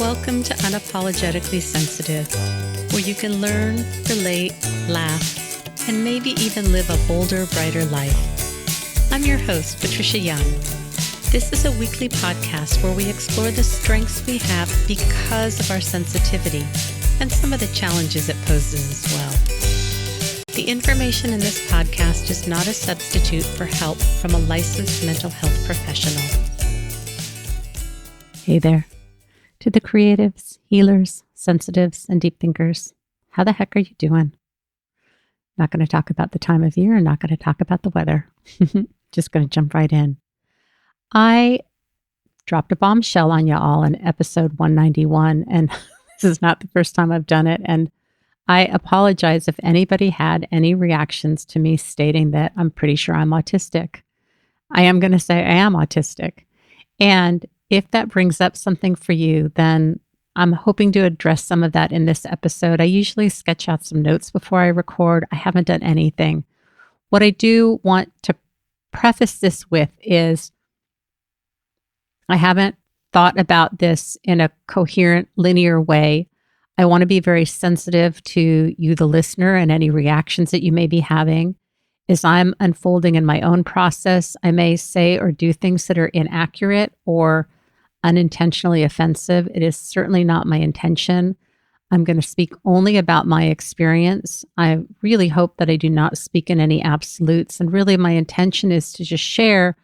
Welcome to Unapologetically Sensitive, where you can learn, relate, laugh, and maybe even live a bolder, brighter life. I'm your host, Patricia Young. This is a weekly podcast where we explore the strengths we have because of our sensitivity and some of the challenges it poses as well. The information in this podcast is not a substitute for help from a licensed mental health professional. Hey there. To the creatives, healers, sensitives, and deep thinkers, how the heck are you doing? Not going to talk about the time of year and not going to talk about the weather. Just going to jump right in. I dropped a bombshell on you all in episode 191, and this is not the first time I've done it. And I apologize if anybody had any reactions to me stating that I'm pretty sure I'm autistic. I am going to say I am autistic. And if that brings up something for you, then I'm hoping to address some of that in this episode. I usually sketch out some notes before I record. I haven't done anything. What I do want to preface this with is I haven't thought about this in a coherent, linear way. I want to be very sensitive to you, the listener, and any reactions that you may be having. As I'm unfolding in my own process, I may say or do things that are inaccurate or unintentionally offensive. It is certainly not my intention. I'm going to speak only about my experience. I really hope that I do not speak in any absolutes. And really my intention is to just share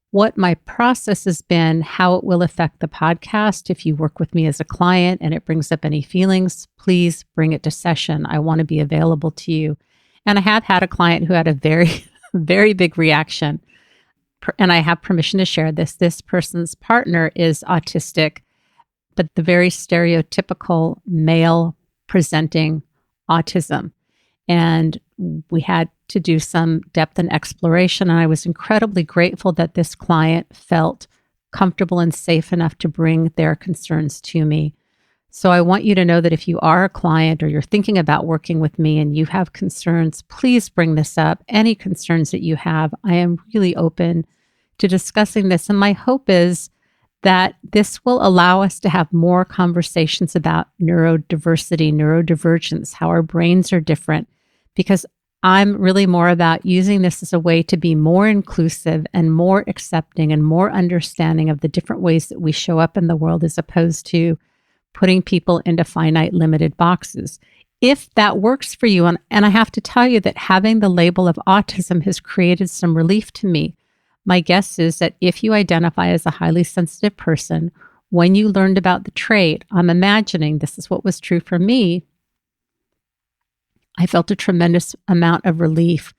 what my process has been, how it will affect the podcast. If you work with me as a client and it brings up any feelings, please bring it to session. I want to be available to you. And I have had a client who had a very, very big reaction. And I have permission to share this. This person's partner is autistic, but the very stereotypical male presenting autism. And we had to do some depth and exploration. And I was incredibly grateful that this client felt comfortable and safe enough to bring their concerns to me. So I want you to know that if you are a client or you're thinking about working with me and you have concerns, please bring this up. Any concerns that you have, I am really open to discussing this. And my hope is that this will allow us to have more conversations about neurodiversity, neurodivergence, how our brains are different, because I'm really more about using this as a way to be more inclusive and more accepting and more understanding of the different ways that we show up in the world, as opposed to putting people into finite, limited boxes. If that works for you, and I have to tell you that having the label of autism has created some relief to me. My guess is that if you identify as a highly sensitive person, when you learned about the trait, I'm imagining this is what was true for me, I felt a tremendous amount of relief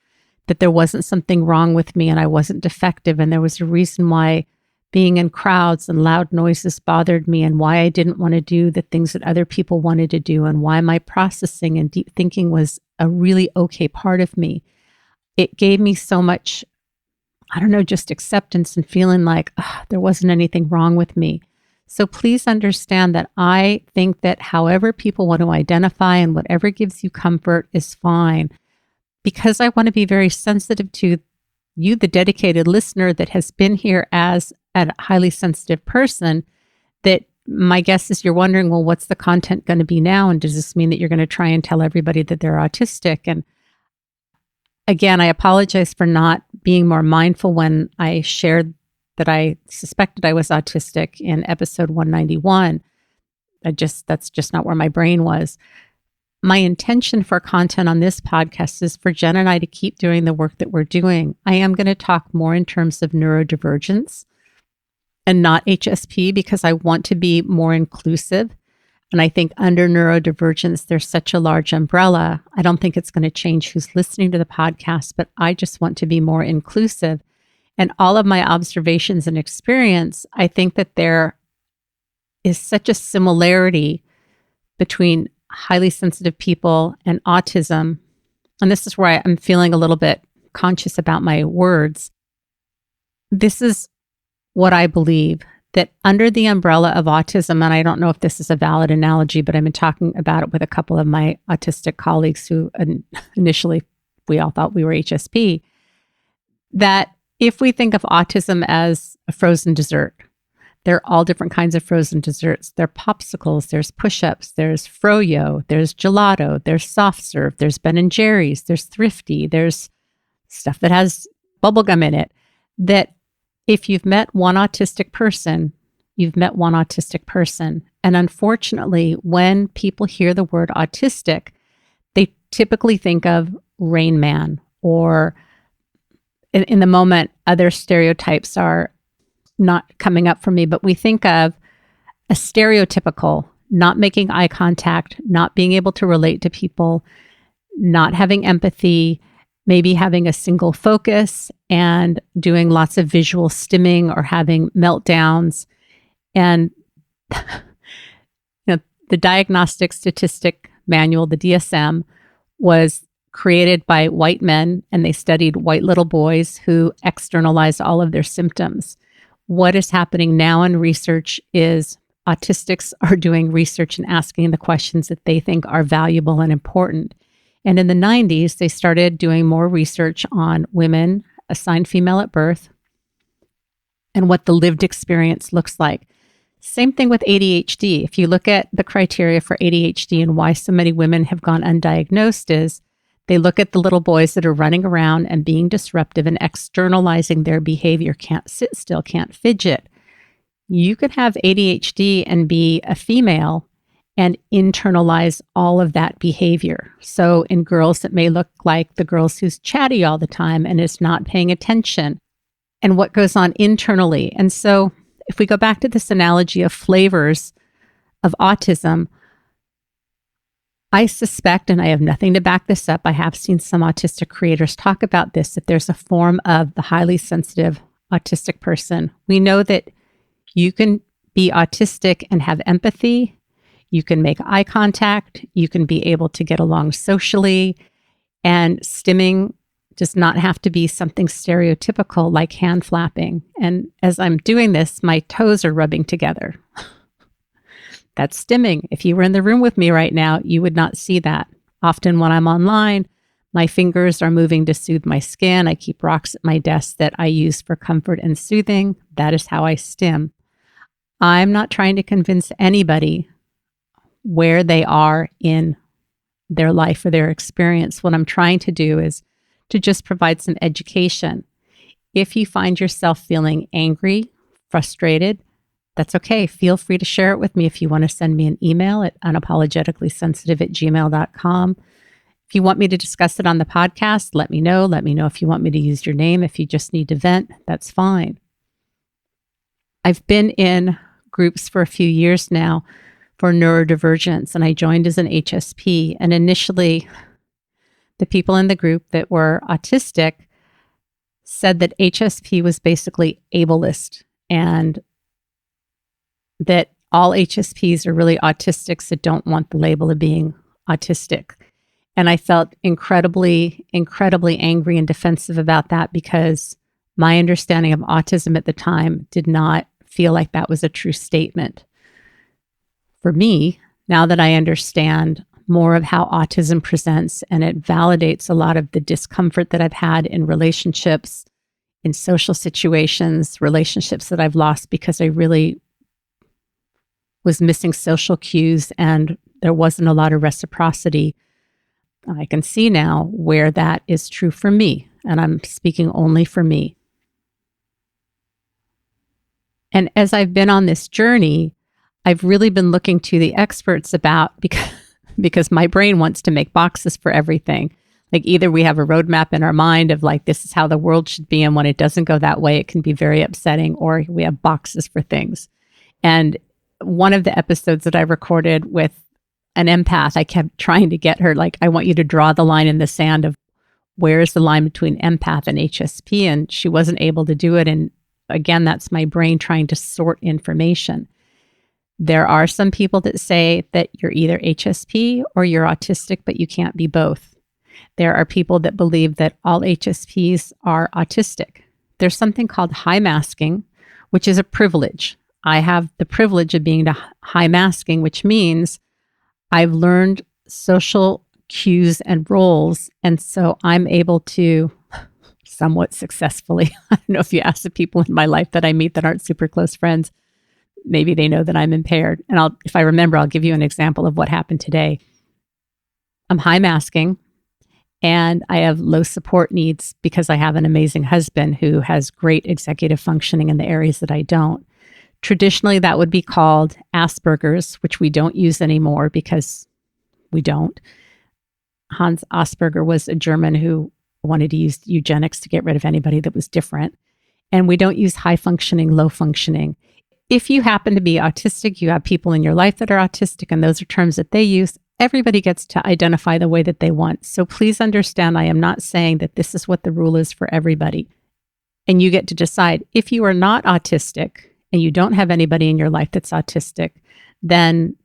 that there wasn't something wrong with me and I wasn't defective, and there was a reason why being in crowds and loud noises bothered me, and why I didn't want to do the things that other people wanted to do, and why my processing and deep thinking was a really okay part of me. It gave me so much, just acceptance and feeling like there wasn't anything wrong with me. So please understand that I think that however people want to identify and whatever gives you comfort is fine, because I want to be very sensitive to you, the dedicated listener that has been here as a highly sensitive person, that my guess is you're wondering, well, what's the content going to be now? And does this mean that you're going to try and tell everybody that they're autistic? And again, I apologize for not being more mindful when I shared that I suspected I was autistic in episode 191. That's just not where my brain was. My intention for content on this podcast is for Jen and I to keep doing the work that we're doing. I am going to talk more in terms of neurodivergence and not HSP, because I want to be more inclusive. And I think under neurodivergence, there's such a large umbrella. I don't think it's going to change who's listening to the podcast, but I just want to be more inclusive. And all of my observations and experience, I think that there is such a similarity between highly sensitive people and autism. And this is where I'm feeling a little bit conscious about my words. This is what I believe, that under the umbrella of autism, and I don't know if this is a valid analogy, but I've been talking about it with a couple of my autistic colleagues who initially we all thought we were HSP, that if we think of autism as a frozen dessert, There are all different kinds of frozen desserts. There are popsicles, there's push-ups, there's froyo, there's gelato, there's soft serve, there's Ben and Jerry's, there's Thrifty, there's stuff that has bubblegum in it. That if you've met one autistic person, you've met one autistic person. And unfortunately, when people hear the word autistic, they typically think of Rain Man, or in the moment, other stereotypes are not coming up for me, but we think of a stereotypical, not making eye contact, not being able to relate to people, not having empathy, maybe having a single focus and doing lots of visual stimming or having meltdowns. And the Diagnostic Statistic Manual, the DSM, was created by white men, and they studied white little boys who externalized all of their symptoms. What is happening now in research is autistics are doing research and asking the questions that they think are valuable and important. And in the 90s, they started doing more research on women assigned female at birth and what the lived experience looks like. Same thing with ADHD. If you look at the criteria for ADHD and why so many women have gone undiagnosed, is they look at the little boys that are running around and being disruptive and externalizing their behavior, can't sit still, can't fidget. You could have ADHD and be a female and internalize all of that behavior. So in girls, it may look like the girls who's chatty all the time and is not paying attention, and what goes on internally. And so if we go back to this analogy of flavors of autism, I suspect, and I have nothing to back this up, I have seen some autistic creators talk about this, that there's a form of the highly sensitive autistic person. We know that you can be autistic and have empathy. You can make eye contact. You can be able to get along socially. And stimming does not have to be something stereotypical like hand flapping. And as I'm doing this, my toes are rubbing together. That's stimming. If you were in the room with me right now, you would not see that. Often when I'm online, my fingers are moving to soothe my skin. I keep rocks at my desk that I use for comfort and soothing. That is how I stim. I'm not trying to convince anybody where they are in their life or their experience. What I'm trying to do is to just provide some education. If you find yourself feeling angry, frustrated, that's okay. Feel free to share it with me. If you want to send me an email at unapologeticallysensitive@gmail.com. If you want me to discuss it on the podcast, let me know. Let me know if you want me to use your name. If you just need to vent, that's fine. I've been in groups for a few years now for neurodivergence, and I joined as an HSP. And initially, the people in the group that were autistic said that HSP was basically ableist, and that all HSPs are really autistics that don't want the label of being autistic. And I felt incredibly, incredibly angry and defensive about that, because my understanding of autism at the time did not feel like that was a true statement. For me, now that I understand more of how autism presents, and it validates a lot of the discomfort that I've had in relationships, in social situations, relationships that I've lost because I really was missing social cues and there wasn't a lot of reciprocity. I can see now where that is true for me, and I'm speaking only for me. And as I've been on this journey, I've really been looking to the experts about, because my brain wants to make boxes for everything. Like either we have a roadmap in our mind of like, this is how the world should be, and when it doesn't go that way, it can be very upsetting, or we have boxes for things. And one of the episodes that I recorded with an empath, I kept trying to get her, like, I want you to draw the line in the sand of where is the line between empath and HSP, and she wasn't able to do it. And again, that's my brain trying to sort information. There are some people that say that you're either HSP or you're autistic, but you can't be both. There are people that believe that all HSPs are autistic. There's something called high masking, which is a privilege. I have the privilege of being high masking, which means I've learned social cues and roles. And so I'm able to somewhat successfully, I don't know if you ask the people in my life that I meet that aren't super close friends, maybe they know that I'm impaired. And if I remember, I'll give you an example of what happened today. I'm high masking and I have low support needs because I have an amazing husband who has great executive functioning in the areas that I don't. Traditionally, that would be called Asperger's, which we don't use anymore because we don't. Hans Asperger was a German who wanted to use eugenics to get rid of anybody that was different. And we don't use high functioning, low functioning. If you happen to be autistic, you have people in your life that are autistic, and those are terms that they use. Everybody gets to identify the way that they want. So please understand, I am not saying that this is what the rule is for everybody. And you get to decide. If you are not autistic and you don't have anybody in your life that's autistic, then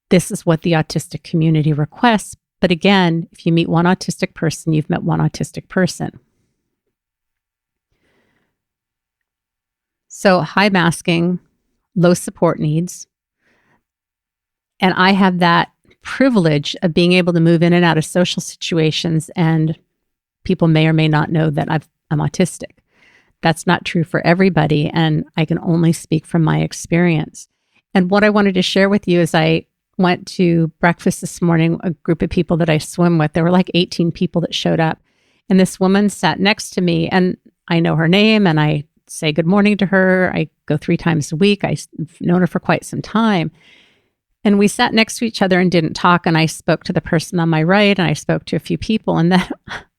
this is what the autistic community requests. But again, if you meet one autistic person, you've met one autistic person. So high masking, low support needs. And I have that privilege of being able to move in and out of social situations, and people may or may not know that I'm autistic. That's not true for everybody, and I can only speak from my experience. And what I wanted to share with you is I went to breakfast this morning, a group of people that I swim with. There were like 18 people that showed up, and this woman sat next to me, and I know her name, and I say good morning to her. I go 3 times a week. I've known her for quite some time. And we sat next to each other and didn't talk. And I spoke to the person on my right, and I spoke to a few people. And then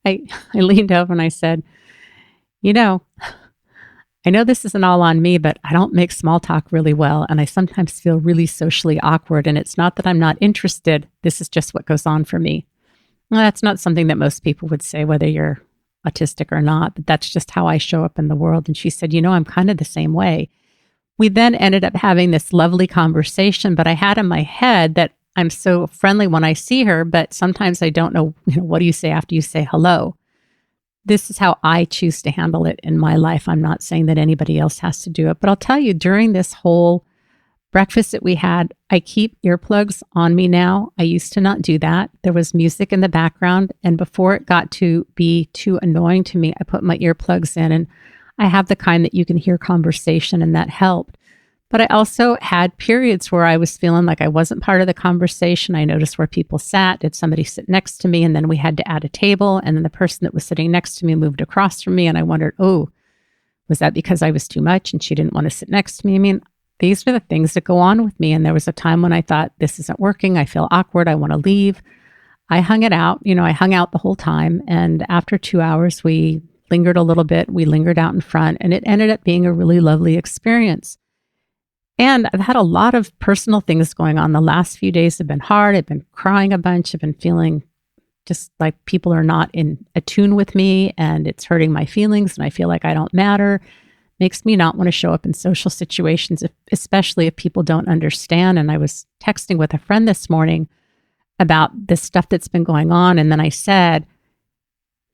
I leaned over and I said, I know this isn't all on me, but I don't make small talk really well. And I sometimes feel really socially awkward. And it's not that I'm not interested. This is just what goes on for me. Well, that's not something that most people would say, whether you're autistic or not, but that's just how I show up in the world. And she said, I'm kind of the same way. We then ended up having this lovely conversation, but I had in my head that I'm so friendly when I see her, but sometimes I don't know, what do you say after you say hello? This is how I choose to handle it in my life. I'm not saying that anybody else has to do it, but I'll tell you, during this whole breakfast that we had, I keep earplugs on me now. I used to not do that. There was music in the background, and before it got to be too annoying to me, I put my earplugs in, and I have the kind that you can hear conversation, and that helped. But I also had periods where I was feeling like I wasn't part of the conversation. I noticed where people sat. Did somebody sit next to me? And then we had to add a table. And then the person that was sitting next to me moved across from me. And I wondered, was that because I was too much and she didn't want to sit next to me? I mean, these are the things that go on with me. And there was a time when I thought, this isn't working. I feel awkward. I want to leave. I hung it out. I hung out the whole time. And after 2 hours, we lingered a little bit. We lingered out in front, and it ended up being a really lovely experience. And I've had a lot of personal things going on. The last few days have been hard. I've been crying a bunch. I've been feeling just like people are not in attune with me, and it's hurting my feelings, and I feel like I don't matter. Makes me not want to show up in social situations, especially if people don't understand. And I was texting with a friend this morning about this stuff that's been going on. And then I said,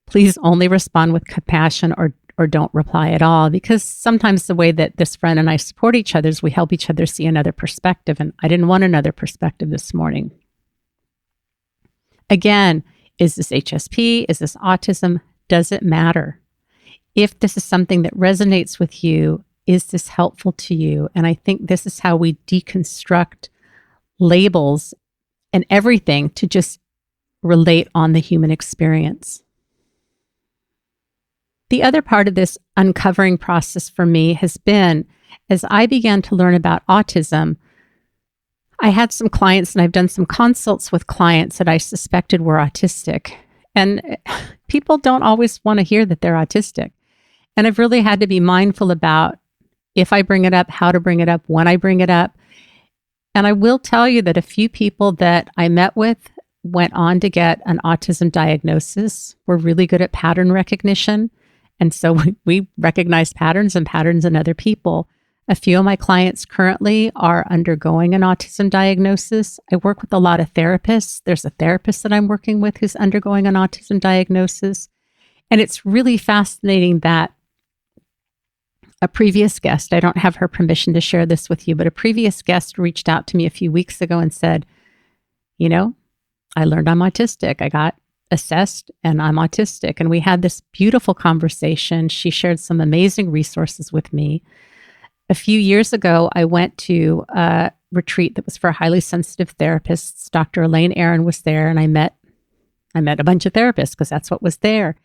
please only respond with compassion or don't reply at all, because sometimes the way that this friend and I support each other is we help each other see another perspective. And I didn't want another perspective this morning. Again, is this HSP? Is this autism? Does it matter? If this is something that resonates with you, is this helpful to you? And I think this is how we deconstruct labels and everything to just relate on the human experience. The other part of this uncovering process for me has been, as I began to learn about autism, I had some clients, and I've done some consults with clients that I suspected were autistic. And people don't always want to hear that they're autistic. And I've really had to be mindful about if I bring it up, how to bring it up, when I bring it up. And I will tell you that a few people that I met with went on to get an autism diagnosis. We're really good at pattern recognition. And so we recognize patterns and patterns in other people. A few of my clients currently are undergoing an autism diagnosis. I work with a lot of therapists. There's a therapist that I'm working with who's undergoing an autism diagnosis. And it's really fascinating that a previous guest, I don't have her permission to share this with you, but a previous guest reached out to me a few weeks ago and said, I learned I'm autistic. I got assessed and I'm autistic. And we had this beautiful conversation. She shared some amazing resources with me. A few years ago, I went to a retreat that was for highly sensitive therapists. Dr. Elaine Aron was there, and I met a bunch of therapists because that's what was there.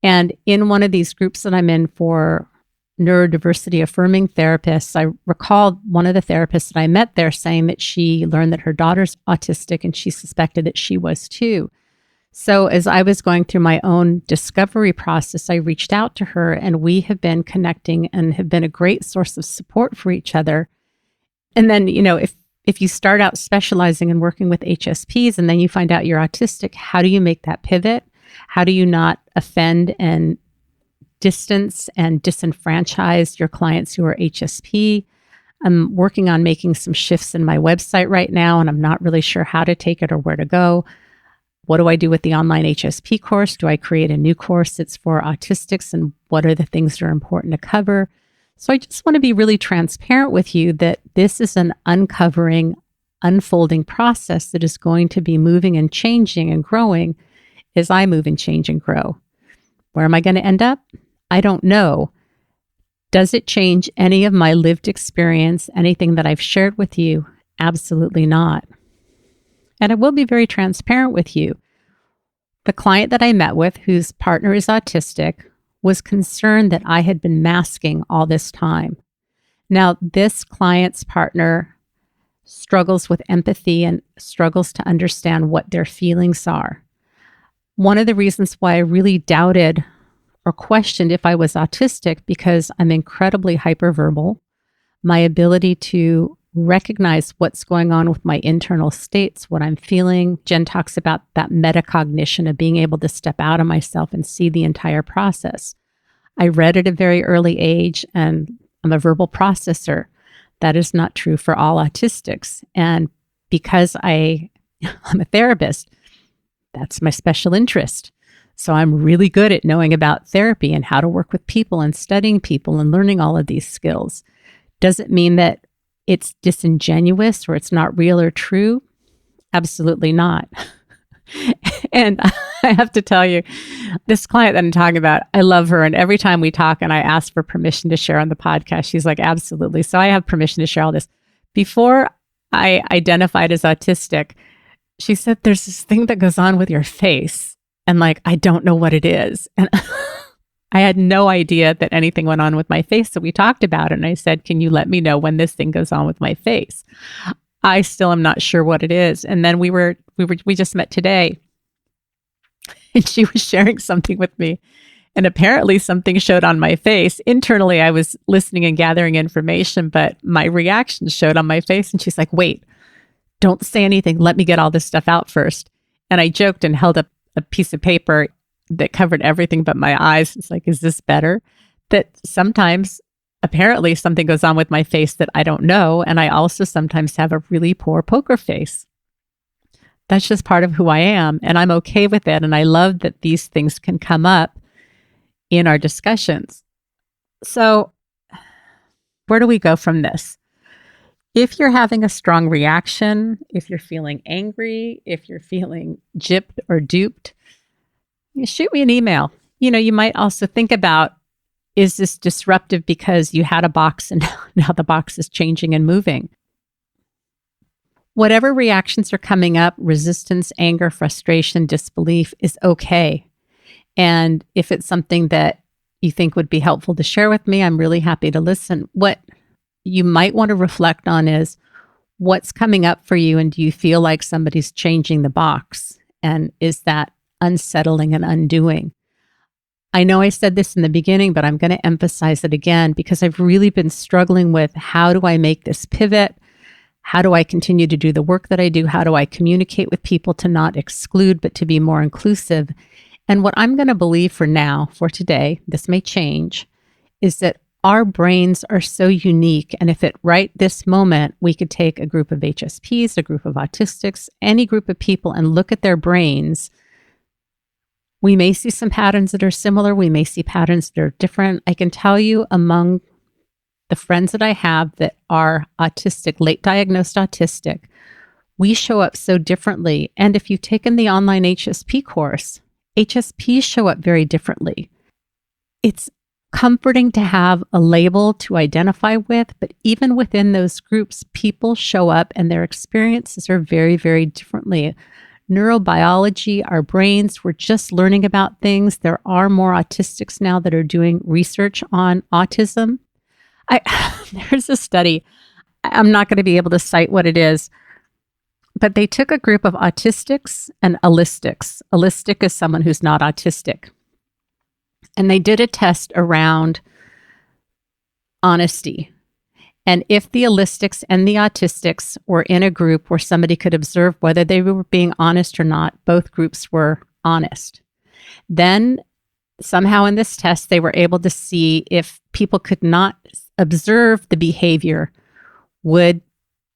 And in one of these groups that I'm in for neurodiversity affirming therapists, I recall one of the therapists that I met there saying that she learned that her daughter's autistic and she suspected that she was too. So as I was going through my own discovery process, I reached out to her, and we have been connecting and have been a great source of support for each other. And then, if you start out specializing and working with HSPs and then you find out you're autistic, how do you make that pivot? How do you not offend and distance and disenfranchise your clients who are HSP? I'm working on making some shifts in my website right now, and I'm not really sure how to take it or where to go. What do I do with the online HSP course? Do I create a new course that's for autistics? And what are the things that are important to cover? So I just want to be really transparent with you that this is an uncovering, unfolding process that is going to be moving and changing and growing as I move and change and grow. Where am I going to end up? I don't know. Does it change any of my lived experience, anything that I've shared with you? Absolutely not. And I will be very transparent with you. The client that I met with, whose partner is autistic, was concerned that I had been masking all this time. Now, this client's partner struggles with empathy and struggles to understand what their feelings are. One of the reasons why I really doubted or questioned if I was autistic, because I'm incredibly hyperverbal. My ability to recognize what's going on with my internal states, what I'm feeling. Jen talks about that metacognition of being able to step out of myself and see the entire process. I read at a very early age, and I'm a verbal processor. That is not true for all autistics. And because I'm a therapist, that's my special interest. So I'm really good at knowing about therapy and how to work with people and studying people and learning all of these skills. Does it mean that it's disingenuous or it's not real or true? Absolutely not. And I have to tell you, this client that I'm talking about, I love her. And every time we talk and I ask for permission to share on the podcast, she's like, absolutely. So I have permission to share all this. Before I identified as autistic, she said, there's this thing that goes on with your face. And I don't know what it is. And I had no idea that anything went on with my face. So we talked about it. And I said, can you let me know when this thing goes on with my face? I still am not sure what it is. And then we just met today. And she was sharing something with me. And apparently something showed on my face. Internally, I was listening and gathering information, but my reaction showed on my face. And she's like, wait, don't say anything. Let me get all this stuff out first. And I joked and held up a piece of paper that covered everything but my eyes. It's like, is this better? That sometimes, apparently, something goes on with my face that I don't know. And I also sometimes have a really poor poker face. That's just part of who I am. And I'm okay with it. And I love that these things can come up in our discussions. So where do we go from this? If you're having a strong reaction, if you're feeling angry, if you're feeling gypped or duped, shoot me an email. You might also think about, is this disruptive because you had a box and now the box is changing and moving? Whatever reactions are coming up, resistance, anger, frustration, disbelief is okay. And if it's something that you think would be helpful to share with me, I'm really happy to listen. What you might want to reflect on is what's coming up for you, and do you feel like somebody's changing the box? And is that unsettling and undoing? I know I said this in the beginning, but I'm going to emphasize it again because I've really been struggling with, how do I make this pivot? How do I continue to do the work that I do? How do I communicate with people to not exclude, but to be more inclusive? And what I'm going to believe for now, for today, this may change, is that our brains are so unique. And if at right this moment, we could take a group of HSPs, a group of autistics, any group of people and look at their brains, we may see some patterns that are similar. We may see patterns that are different. I can tell you, among the friends that I have that are autistic, late diagnosed autistic, we show up so differently. And if you've taken the online HSP course, HSPs show up very differently. It's comforting to have a label to identify with, but even within those groups, people show up and their experiences are very, very differently. Neurobiology, our brains, we're just learning about things. There are more autistics now that are doing research on autism. There's a study, I'm not going to be able to cite what it is, but they took a group of autistics and allistics. Allistic is someone who's not autistic. And they did a test around honesty. And if the allistics and the autistics were in a group where somebody could observe whether they were being honest or not, both groups were honest. Then somehow in this test, they were able to see if people could not observe the behavior, would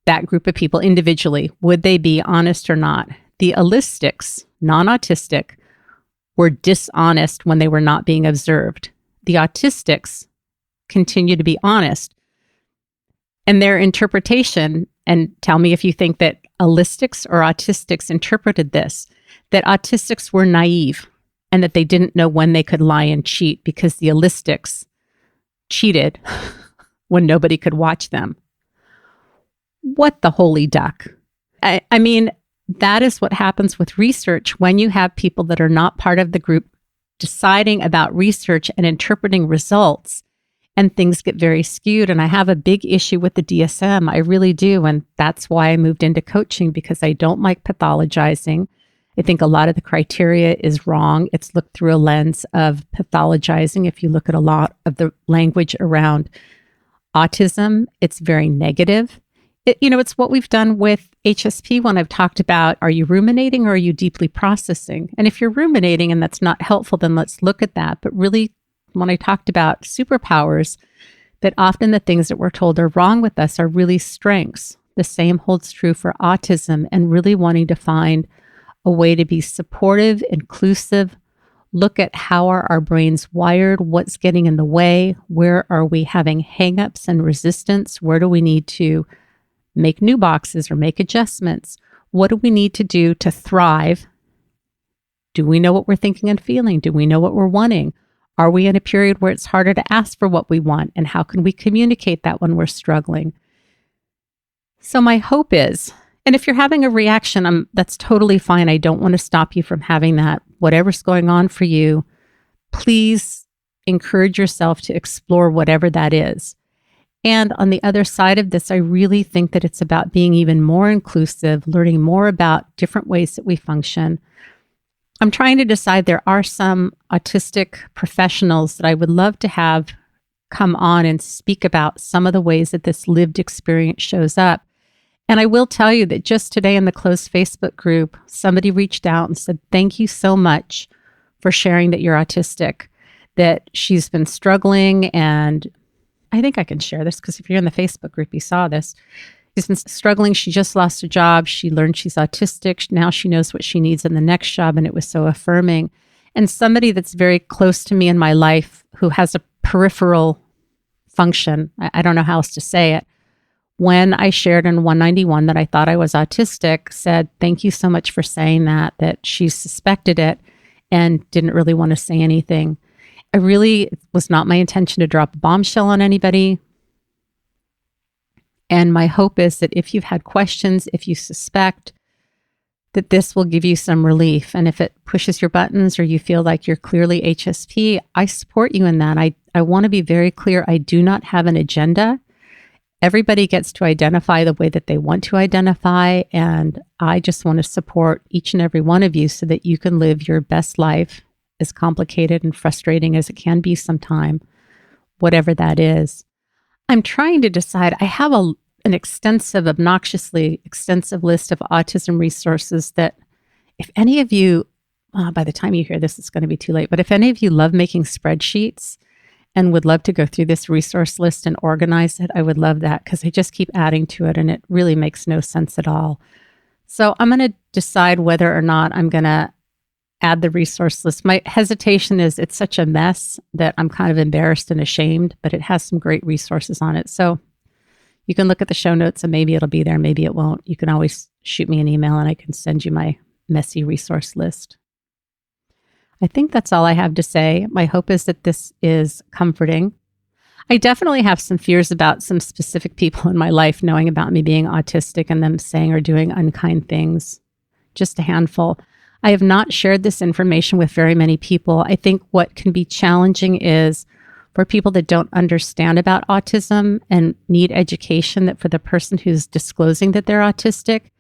that group of people individually, would they be honest or not? The allistics, non-autistic, were dishonest when they were not being observed. The autistics continue to be honest. And their interpretation, and tell me if you think that allistics or autistics interpreted this, that autistics were naive and that they didn't know when they could lie and cheat because the allistics cheated when nobody could watch them. What the holy duck? I mean, that is what happens with research when you have people that are not part of the group deciding about research and interpreting results, and things get very skewed. And I have a big issue with the DSM. I really do. And that's why I moved into coaching, because I don't like pathologizing. I think a lot of the criteria is wrong. It's looked through a lens of pathologizing. If you look at a lot of the language around autism, it's very negative. It's what we've done with HSP when I've talked about, are you ruminating or are you deeply processing? And if you're ruminating and that's not helpful, then let's look at that. But really, when I talked about superpowers, that often the things that we're told are wrong with us are really strengths. The same holds true for autism, and really wanting to find a way to be supportive, inclusive, look at how are our brains wired, what's getting in the way, where are we having hangups and resistance, where do we need to make new boxes or make adjustments? What do we need to do to thrive? Do we know what we're thinking and feeling? Do we know what we're wanting? Are we in a period where it's harder to ask for what we want? And how can we communicate that when we're struggling? So my hope is, and if you're having a reaction, that's totally fine. I don't want to stop you from having that. Whatever's going on for you, please encourage yourself to explore whatever that is. And on the other side of this, I really think that it's about being even more inclusive, learning more about different ways that we function. I'm trying to decide, there are some autistic professionals that I would love to have come on and speak about some of the ways that this lived experience shows up. And I will tell you that just today in the closed Facebook group, somebody reached out and said, thank you so much for sharing that you're autistic, that she's been struggling. And I think I can share this because if you're in the Facebook group, you saw this. She's been struggling. She just lost a job. She learned she's autistic. Now she knows what she needs in the next job. And it was so affirming. And somebody that's very close to me in my life who has a peripheral function, I don't know how else to say it, when I shared in 191 that I thought I was autistic, said, thank you so much for saying that she suspected it and didn't really want to say anything. It was not my intention to drop a bombshell on anybody. And my hope is that if you've had questions, if you suspect, that this will give you some relief. And if it pushes your buttons or you feel like you're clearly HSP, I support you in that. I want to be very clear. I do not have an agenda. Everybody gets to identify the way that they want to identify. And I just want to support each and every one of you so that you can live your best life, as complicated and frustrating as it can be sometime, whatever that is. I'm trying to decide. I have an obnoxiously extensive list of autism resources that if any of you, by the time you hear this, it's going to be too late, but if any of you love making spreadsheets and would love to go through this resource list and organize it, I would love that, because I just keep adding to it and it really makes no sense at all. So I'm going to decide whether or not I'm going to add the resource list. My hesitation is it's such a mess that I'm kind of embarrassed and ashamed, but it has some great resources on it. So you can look at the show notes and maybe it'll be there, maybe it won't. You can always shoot me an email and I can send you my messy resource list. I think that's all I have to say. My hope is that this is comforting. I definitely have some fears about some specific people in my life knowing about me being autistic and them saying or doing unkind things. Just a handful. I have not shared this information with very many people. I think what can be challenging is for people that don't understand about autism and need education, that for the person who's disclosing that they're autistic,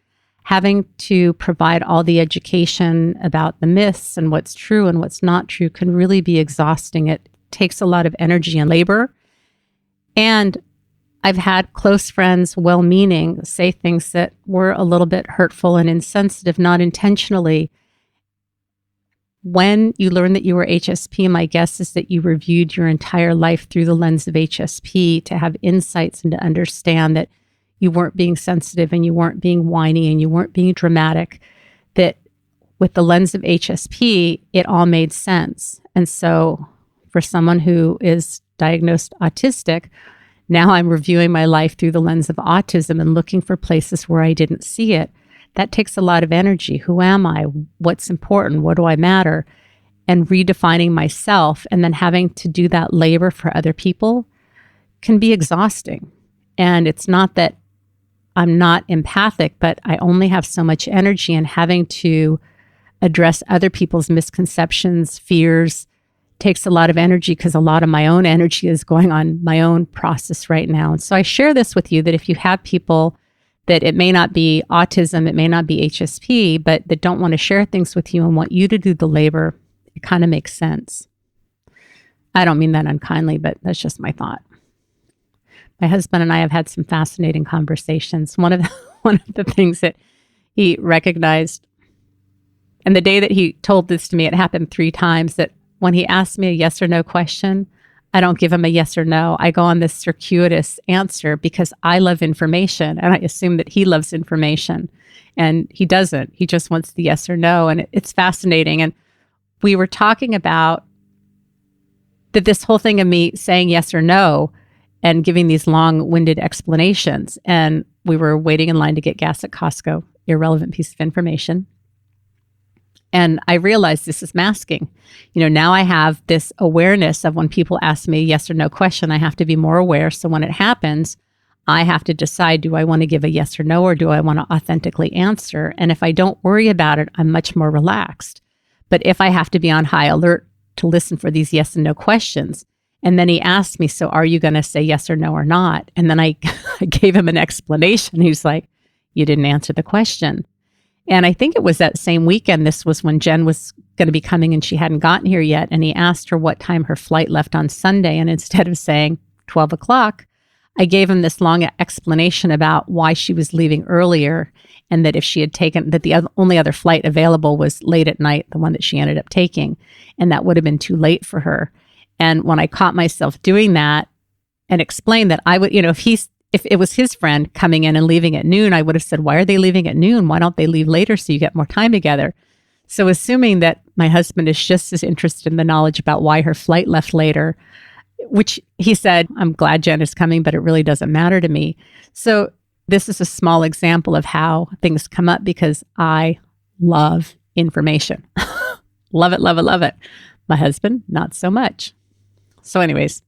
having to provide all the education about the myths and what's true and what's not true can really be exhausting. It takes a lot of energy and labor. And I've had close friends, well-meaning, say things that were a little bit hurtful and insensitive, not intentionally. When you learn that you were HSP, my guess is that you reviewed your entire life through the lens of HSP to have insights and to understand that you weren't being sensitive and you weren't being whiny and you weren't being dramatic, that with the lens of HSP, it all made sense. And so for someone who is diagnosed autistic, now I'm reviewing my life through the lens of autism and looking for places where I didn't see it. That takes a lot of energy. Who am I? What's important? What do I matter? And redefining myself and then having to do that labor for other people can be exhausting. And it's not that I'm not empathic, but I only have so much energy, and having to address other people's misconceptions, fears, takes a lot of energy because a lot of my own energy is going on my own process right now. And so I share this with you that if you have people that it may not be autism, it may not be HSP, but that don't want to share things with you and want you to do the labor, it kind of makes sense. I don't mean that unkindly, but that's just my thought. My husband and I have had some fascinating conversations. One of the things that he recognized, and the day that he told this to me, it happened 3 times, that when he asks me a yes or no question, I don't give him a yes or no. I go on this circuitous answer because I love information and I assume that he loves information, and he doesn't. He just wants the yes or no. And it's fascinating. And we were talking about that this whole thing of me saying yes or no and giving these long-winded explanations. And we were waiting in line to get gas at Costco, irrelevant piece of information. And I realized this is masking. Now I have this awareness of when people ask me a yes or no question, I have to be more aware. So when it happens, I have to decide, do I want to give a yes or no, or do I want to authentically answer? And if I don't worry about it, I'm much more relaxed. But if I have to be on high alert to listen for these yes and no questions, and then he asked me, so are you going to say yes or no or not? And then I gave him an explanation. He's like, you didn't answer the question. And I think it was that same weekend. This was when Jen was going to be coming and she hadn't gotten here yet. And he asked her what time her flight left on Sunday. And instead of saying 12 o'clock, I gave him this long explanation about why she was leaving earlier, and that if she had taken, that the only other flight available was late at night, the one that she ended up taking. And that would have been too late for her. And when I caught myself doing that and explained that I would, if it was his friend coming in and leaving at noon, I would have said, why are they leaving at noon? Why don't they leave later so you get more time together? So assuming that my husband is just as interested in the knowledge about why her flight left later, which he said, I'm glad Jen is coming, but it really doesn't matter to me. So this is a small example of how things come up because I love information. Love it, love it, love it. My husband, not so much. So anyways,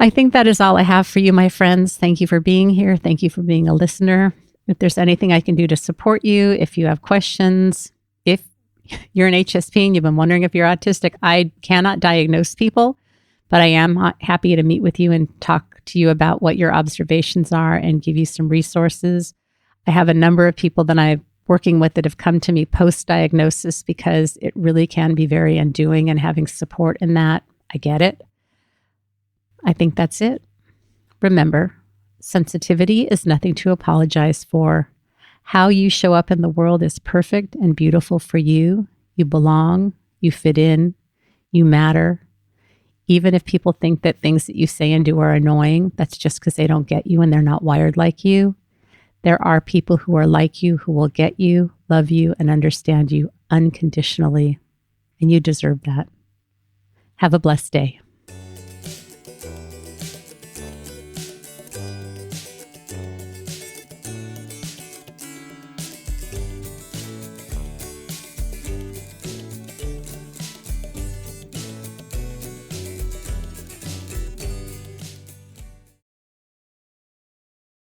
I think that is all I have for you, my friends. Thank you for being here. Thank you for being a listener. If there's anything I can do to support you, if you have questions, if you're an HSP and you've been wondering if you're autistic, I cannot diagnose people, but I am happy to meet with you and talk to you about what your observations are and give you some resources. I have a number of people that I'm working with that have come to me post-diagnosis because it really can be very undoing, and having support in that, I get it. I think that's it. Remember, sensitivity is nothing to apologize for. How you show up in the world is perfect and beautiful for you. You belong, you fit in, you matter. Even if people think that things that you say and do are annoying, that's just because they don't get you and they're not wired like you. There are people who are like you who will get you, love you, and understand you unconditionally, and you deserve that. Have a blessed day.